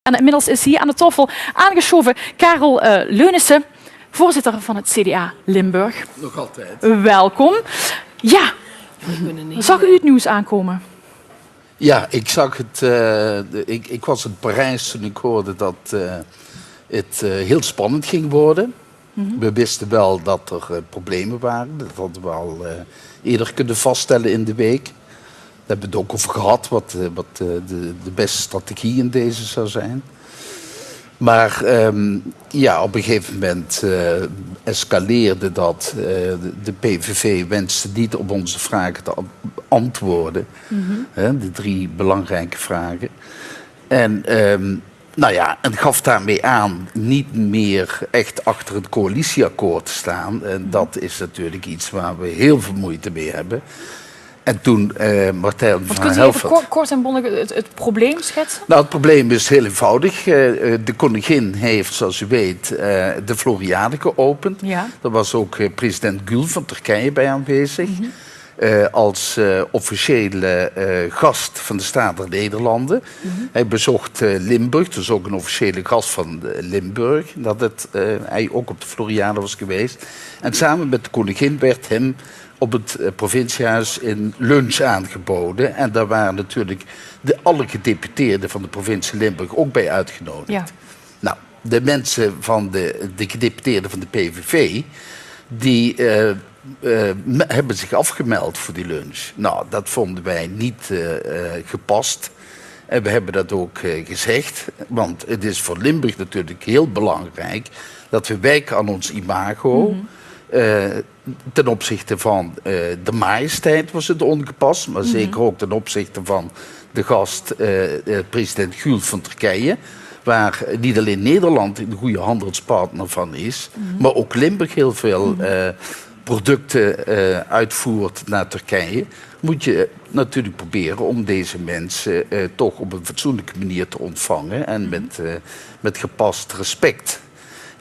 En inmiddels is hier aan de tafel aangeschoven Karel Leunissen, voorzitter van het CDA Limburg. Nog altijd. Welkom. Ja, zag u het nieuws aankomen? Ja, ik zag het. Ik was in Parijs toen ik hoorde dat het heel spannend ging worden. We wisten wel dat er problemen waren. Dat hadden we al eerder kunnen vaststellen in de week. Daar hebben we het ook over gehad, wat de beste strategie in deze zou zijn. Maar ja, op een gegeven moment escaleerde dat. De PVV wenste niet op onze vragen te antwoorden. De 3 belangrijke vragen. En nou ja, en gaf daarmee aan niet meer echt achter het coalitieakkoord te staan. En dat is natuurlijk iets waar we heel veel moeite mee hebben. En toen Martijn van Kunt u even kort en bondig het probleem schetsen? Nou, het probleem is heel eenvoudig. De koningin heeft, zoals u weet, de Floriade geopend. Ja. Daar was ook president Gül van Turkije bij aanwezig. Als officiële gast van de Staat der Nederlanden. Hij bezocht Limburg, dus ook een officiële gast van Limburg. Dat hij ook op de Floriade was geweest. En samen met de koningin werd hem op het provinciehuis een lunch aangeboden. En daar waren natuurlijk alle gedeputeerden van de provincie Limburg ook bij uitgenodigd. Ja. Nou, de mensen van de gedeputeerden van de PVV, die hebben zich afgemeld voor die lunch. Nou, dat vonden wij niet gepast. En we hebben dat ook gezegd. Want het is voor Limburg natuurlijk heel belangrijk dat we wijken aan ons imago. Ten opzichte van de majesteit was het ongepast. Maar zeker ook ten opzichte van de gast, president Gül van Turkije. Waar niet alleen Nederland een goede handelspartner van is. Maar ook Limburg heel veel producten uitvoert naar Turkije. Moet je natuurlijk proberen om deze mensen toch op een fatsoenlijke manier te ontvangen. En met gepast respect.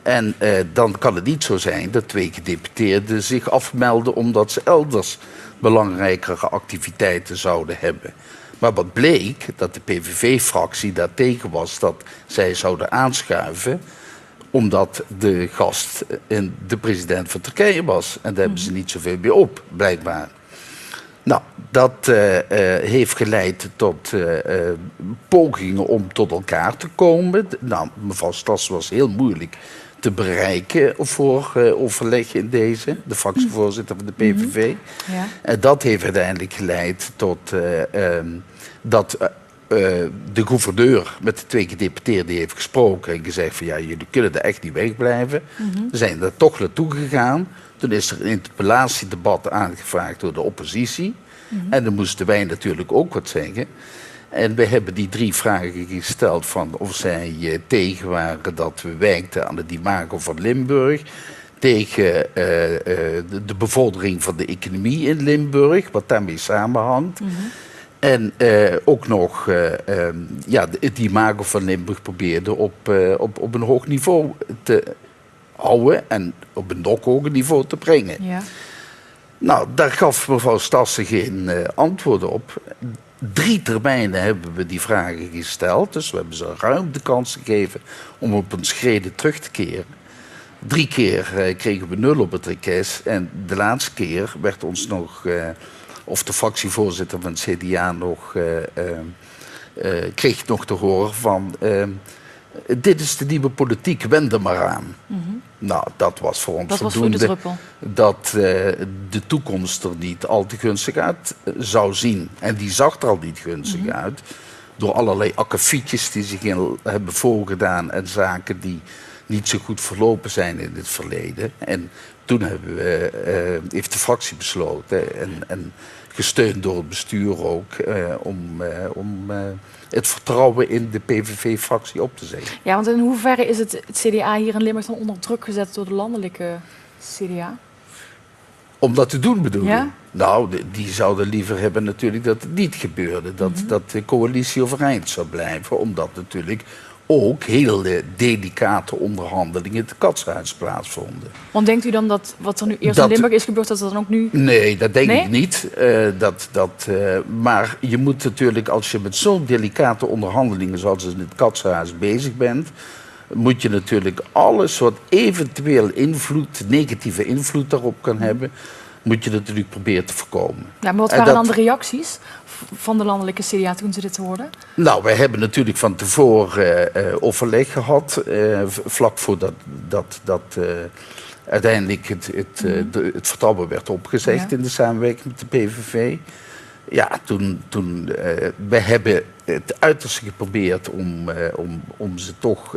En dan kan het niet zo zijn dat 2 gedeputeerden zich afmelden omdat ze elders belangrijkere activiteiten zouden hebben. Maar wat bleek, dat de PVV-fractie daartegen was dat zij zouden aanschuiven omdat de gast de president van Turkije was. En daar hebben ze niet zoveel mee op, blijkbaar. Nou, dat heeft geleid tot pogingen om tot elkaar te komen. Nou, mevrouw Stas was heel moeilijk te bereiken voor overleg in deze, de fractievoorzitter van de PVV. Ja. En dat heeft uiteindelijk geleid tot dat de gouverneur met de 2 gedeputeerden heeft gesproken en gezegd van ja, jullie kunnen er echt niet wegblijven. We zijn er toch naartoe gegaan. Toen is er een interpellatiedebat aangevraagd door de oppositie. En dan moesten wij natuurlijk ook wat zeggen. En we hebben die 3 vragen gesteld van of zij tegen waren dat we wijkten aan het imago van Limburg. Tegen de bevordering van de economie in Limburg, wat daarmee samenhangt. En ook nog het imago van Limburg probeerde op een hoog niveau te houden en op een nog hoger niveau te brengen. Ja. Nou, daar gaf mevrouw Stassen geen antwoorden op. 3 termijnen hebben we die vragen gesteld. Dus we hebben ze ruim de kans gegeven om op een schrede terug te keren. 3 keer kregen we 0 op het request. En de laatste keer werd ons nog, of de fractievoorzitter van het CDA nog, kreeg nog te horen van dit is de nieuwe politiek, wend er maar aan. Nou, dat was voor ons voldoende dat de toekomst er niet al te gunstig uit zou zien. En die zag er al niet gunstig uit. Door allerlei akkefietjes die zich hebben voorgedaan en zaken die niet zo goed verlopen zijn in het verleden. En toen heeft de fractie besloten en gesteund door het bestuur ook om het vertrouwen in de PVV-fractie op te zeggen. Ja, want in hoeverre is het CDA hier in Limburg dan onder druk gezet door de landelijke CDA? Om dat te doen bedoel je? Ja? Nou, die zouden liever hebben natuurlijk dat het niet gebeurde. Dat de coalitie overeind zou blijven. Omdat natuurlijk ook heel delicate onderhandelingen in het Katshuis plaatsvonden. Want denkt u dan dat wat er nu eerst in Limburg is gebeurd, dat dan ook nu... Nee, dat denk ik niet. Maar je moet natuurlijk, als je met zo'n delicate onderhandelingen zoals in het Katshuis bezig bent, moet je natuurlijk alles wat eventueel negatieve invloed daarop kan hebben, moet je natuurlijk proberen te voorkomen. Ja, maar wat waren dan de reacties van de landelijke CDA toen ze dit hoorden? Nou, wij hebben natuurlijk van tevoren overleg gehad, vlak voordat uiteindelijk het vertrouwen werd opgezegd in de samenwerking met de PVV. Ja, wij hebben het uiterste geprobeerd om ze toch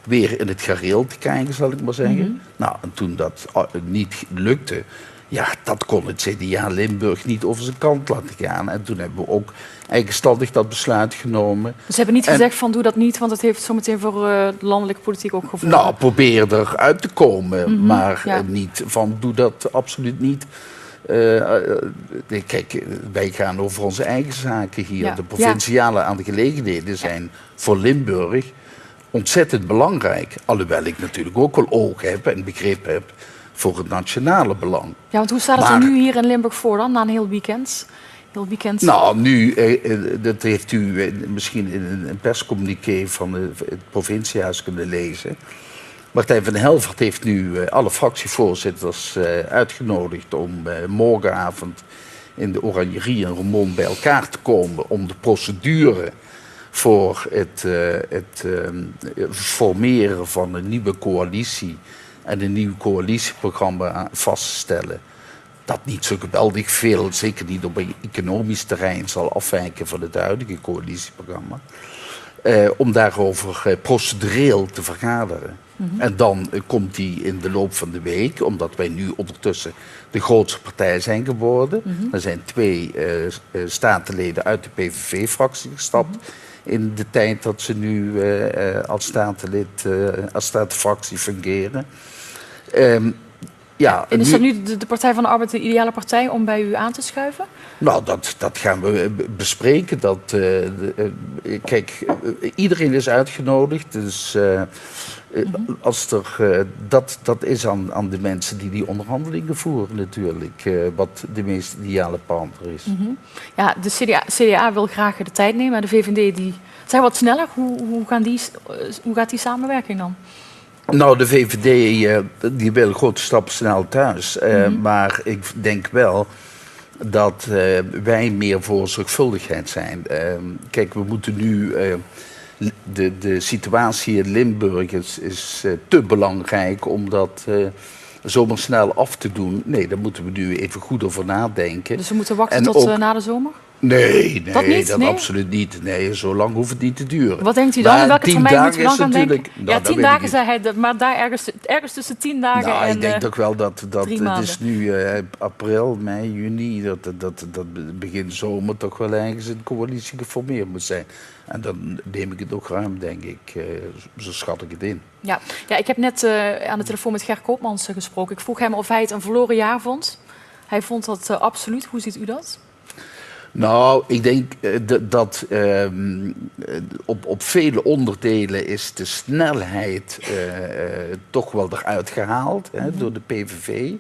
weer in het gareel te krijgen, zal ik maar zeggen. Nou, en toen dat niet lukte, ja, dat kon het CDA Limburg niet over zijn kant laten gaan. En toen hebben we ook eigenstandig dat besluit genomen. Dus ze hebben niet gezegd van doe dat niet, want het heeft zometeen voor de landelijke politiek ook gevolgen? Nou, probeer eruit te komen, maar niet van doe dat absoluut niet. Kijk, wij gaan over onze eigen zaken hier. Ja. De provinciale aangelegenheden zijn voor Limburg ontzettend belangrijk. Alhoewel ik natuurlijk ook wel oog heb en begrip heb voor het nationale belang. Ja, want hoe staat het er nu hier in Limburg voor dan, na een heel weekend? Nou, nu, dat heeft u misschien in een perscommuniqué van het provinciehuis kunnen lezen. Martijn van Helvert heeft nu alle fractievoorzitters uitgenodigd om morgenavond in de Oranjerie in Roermond bij elkaar te komen om de procedure voor het formeren van een nieuwe coalitie en een nieuw coalitieprogramma vast te stellen. Dat niet zo geweldig veel, zeker niet op een economisch terrein, zal afwijken van het huidige coalitieprogramma. Om daarover procedureel te vergaderen. En dan komt die in de loop van de week, omdat wij nu ondertussen de grootste partij zijn geworden. Er zijn 2 statenleden uit de PVV-fractie gestapt in de tijd dat ze nu als statenfractie fungeren. Ja, en is dat nu de Partij van de Arbeid de ideale partij om bij u aan te schuiven? Nou, dat gaan we bespreken. Kijk, iedereen is uitgenodigd. Dus dat is aan de mensen die onderhandelingen voeren natuurlijk. Wat de meest ideale partner is. Ja, de CDA wil graag de tijd nemen. Maar de VVD die zijn wat sneller. Hoe gaat die samenwerking dan? Nou, de VVD die wil grote stappen snel thuis. Maar ik denk wel dat wij meer voor zorgvuldigheid zijn. Kijk, we moeten nu... De situatie in Limburg is te belangrijk om dat zomaar snel af te doen. Nee, daar moeten we nu even goed over nadenken. Dus we moeten wachten tot na de zomer? Nee, dat absoluut niet. Nee, zo lang hoeft het niet te duren. Wat denkt u dan? In welke termijn moet u dan gaan denken? Ja, 10 dagen zei hij, maar daar ergens tussen 10 dagen en ik denk toch wel dat het is nu april, mei, juni, dat begin zomer toch wel ergens een coalitie geformeerd moet zijn. En dan neem ik het ook ruim, denk ik. Zo schat ik het in. Ja, ik heb net aan de telefoon met Ger Koopmans gesproken. Ik vroeg hem of hij het een verloren jaar vond. Hij vond dat absoluut. Hoe ziet u dat? Nou, ik denk dat op vele onderdelen is de snelheid toch wel eruit gehaald door de PVV.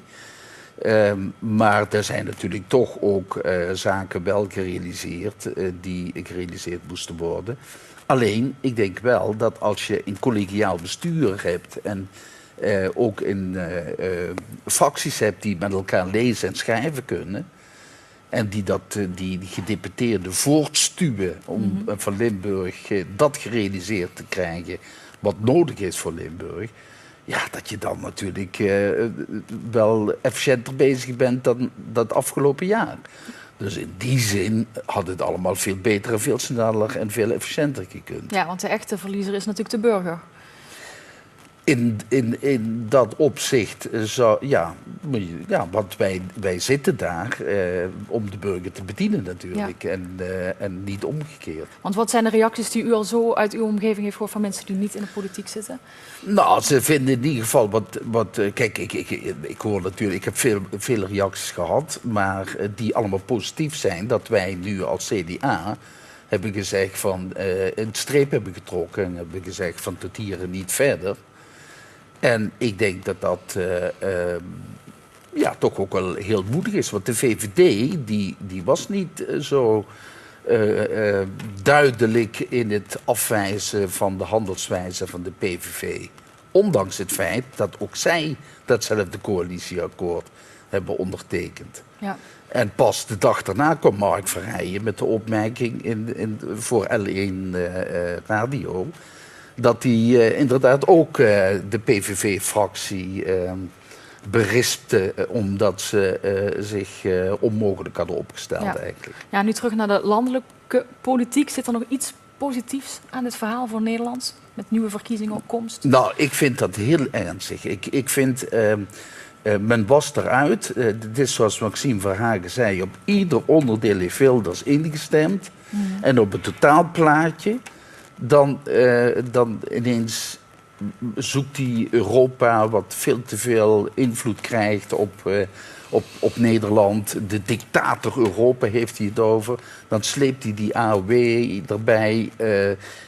Maar er zijn natuurlijk toch ook zaken wel gerealiseerd die gerealiseerd moesten worden. Alleen, ik denk wel dat als je een collegiaal bestuur hebt en ook in fracties hebt die met elkaar lezen en schrijven kunnen, en die gedeputeerden voortstuwen om van Limburg dat gerealiseerd te krijgen wat nodig is voor Limburg. Ja, dat je dan natuurlijk wel efficiënter bezig bent dan dat afgelopen jaar. Dus in die zin had het allemaal veel beter en veel sneller en veel efficiënter gekund. Ja, want de echte verliezer is natuurlijk de burger. In dat opzicht, want wij zitten daar om de burger te bedienen natuurlijk en niet omgekeerd. Want wat zijn de reacties die u al zo uit uw omgeving heeft gehoord van mensen die niet in de politiek zitten? Nou, ze vinden in ieder geval kijk, ik hoor natuurlijk, ik heb veel reacties gehad, maar die allemaal positief zijn dat wij nu als CDA hebben gezegd van een streep hebben getrokken en hebben gezegd van tot hier en niet verder. En ik denk dat dat toch ook wel heel moedig is. Want de VVD die was niet zo duidelijk in het afwijzen van de handelswijze van de PVV. Ondanks het feit dat ook zij datzelfde coalitieakkoord hebben ondertekend. Ja. En pas de dag daarna kwam Mark Verheijen met de opmerking voor L1 Radio dat hij inderdaad ook de PVV-fractie berispte omdat ze zich onmogelijk hadden opgesteld eigenlijk. Ja, nu terug naar de landelijke politiek. Zit er nog iets positiefs aan dit verhaal voor Nederland? Met nieuwe verkiezingen op komst? Nou, ik vind dat heel ernstig. Ik vind... men was eruit. Dit is zoals Maxime Verhagen zei. Op ieder onderdeel heeft Wilders ingestemd. En op het totaalplaatje dan ineens zoekt hij Europa wat veel te veel invloed krijgt op Nederland. De dictator Europa heeft hij het over. Dan sleept hij die AOW erbij.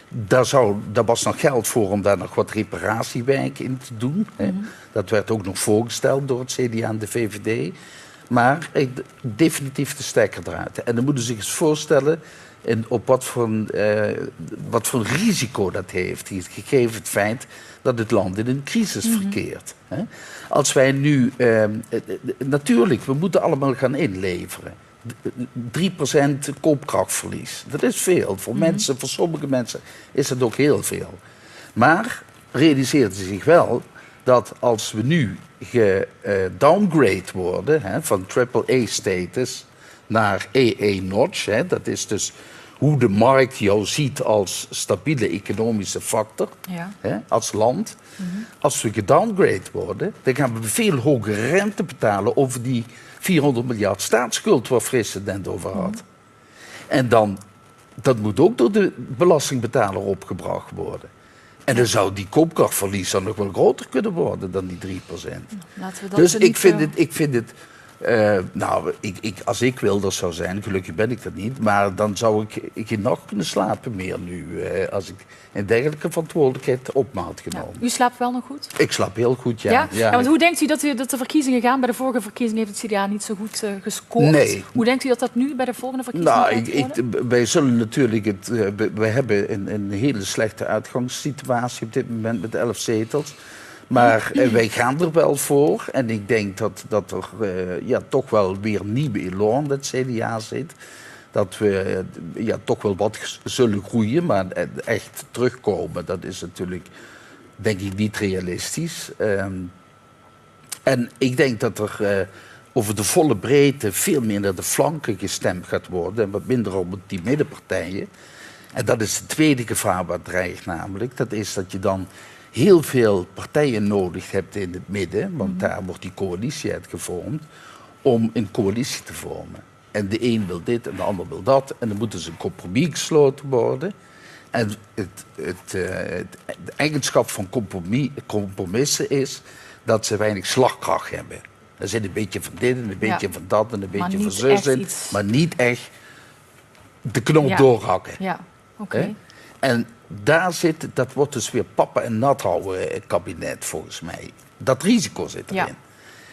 Daar was nog geld voor om daar nog wat reparatiewerk in te doen. Dat werd ook nog voorgesteld door het CDA en de VVD. Maar definitief de stekker eruit. En dan moeten ze zich eens voorstellen op wat voor risico dat heeft. Gegeven het feit dat het land in een crisis verkeert. Als wij nu... natuurlijk, we moeten allemaal gaan inleveren. 3% koopkrachtverlies. Dat is veel. Voor mensen, voor sommige mensen is dat ook heel veel. Maar realiseert ze zich wel dat als we nu gedowngrade worden van AAA-status naar AA-notch, dat is dus hoe de markt jou ziet als stabiele economische factor, als land. Als we gedowngrade worden, dan gaan we veel hogere rente betalen over die 400 miljard staatsschuld waar Frits het net over had. En dat moet ook door de belastingbetaler opgebracht worden. En dan zou die koopkrachtverlies dan nog wel groter kunnen worden dan die 3%. Laten we dat dus ik vind het als ik Wilders zou zijn, gelukkig ben ik dat niet, maar dan zou ik geen nacht kunnen slapen meer nu, als ik een dergelijke verantwoordelijkheid op me had genomen. Ja. U slaapt wel nog goed? Ik slaap heel goed, ja. Ja, want hoe denkt u dat de verkiezingen gaan? Bij de vorige verkiezingen heeft het CDA niet zo goed gescoord. Nee. Hoe denkt u dat dat nu bij de volgende verkiezingen gaat worden? Wij zullen natuurlijk we hebben een hele slechte uitgangssituatie op dit moment met 11 zetels. Maar wij gaan er wel voor. En ik denk dat er toch wel weer nieuwe elan in het CDA zit. Dat we toch wel wat zullen groeien. Maar echt terugkomen, dat is natuurlijk denk ik niet realistisch. En ik denk dat er over de volle breedte veel meer naar de flanken gestemd gaat worden. En wat minder op die middenpartijen. En dat is het tweede gevaar wat dreigt namelijk. Dat is dat je dan heel veel partijen nodig hebt in het midden, want daar wordt die coalitie uit gevormd, om een coalitie te vormen. En de een wil dit en de ander wil dat. En dan moet dus een compromis gesloten worden. En de eigenschap van compromissen is dat ze weinig slagkracht hebben. Er zit een beetje van dit en een beetje van dat en een beetje van zus in. Maar niet echt de knop doorhakken. Ja, oké. En dat wordt dus weer pappen en nat houden kabinet volgens mij. Dat risico zit erin.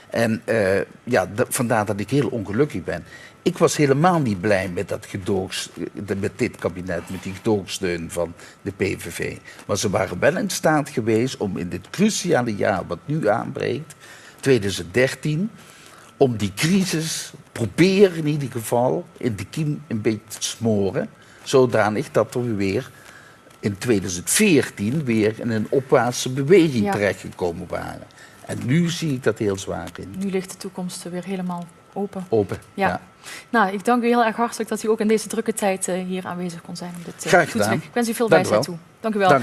En vandaar dat ik heel ongelukkig ben. Ik was helemaal niet blij met met dit kabinet, met die gedoogsteun van de PVV. Maar ze waren wel in staat geweest om in dit cruciale jaar wat nu aanbreekt, 2013, om die crisis proberen in ieder geval in de kiem een beetje te smoren, zodanig dat we weer in 2014 weer in een opwaartse beweging terechtgekomen waren. En nu zie ik dat heel zwaar in. Nu ligt de toekomst weer helemaal open. Ja. Nou, ik dank u heel erg hartelijk dat u ook in deze drukke tijd hier aanwezig kon zijn om dit Graag gedaan. Ik wens u veel wijsheid toe. Dank u wel.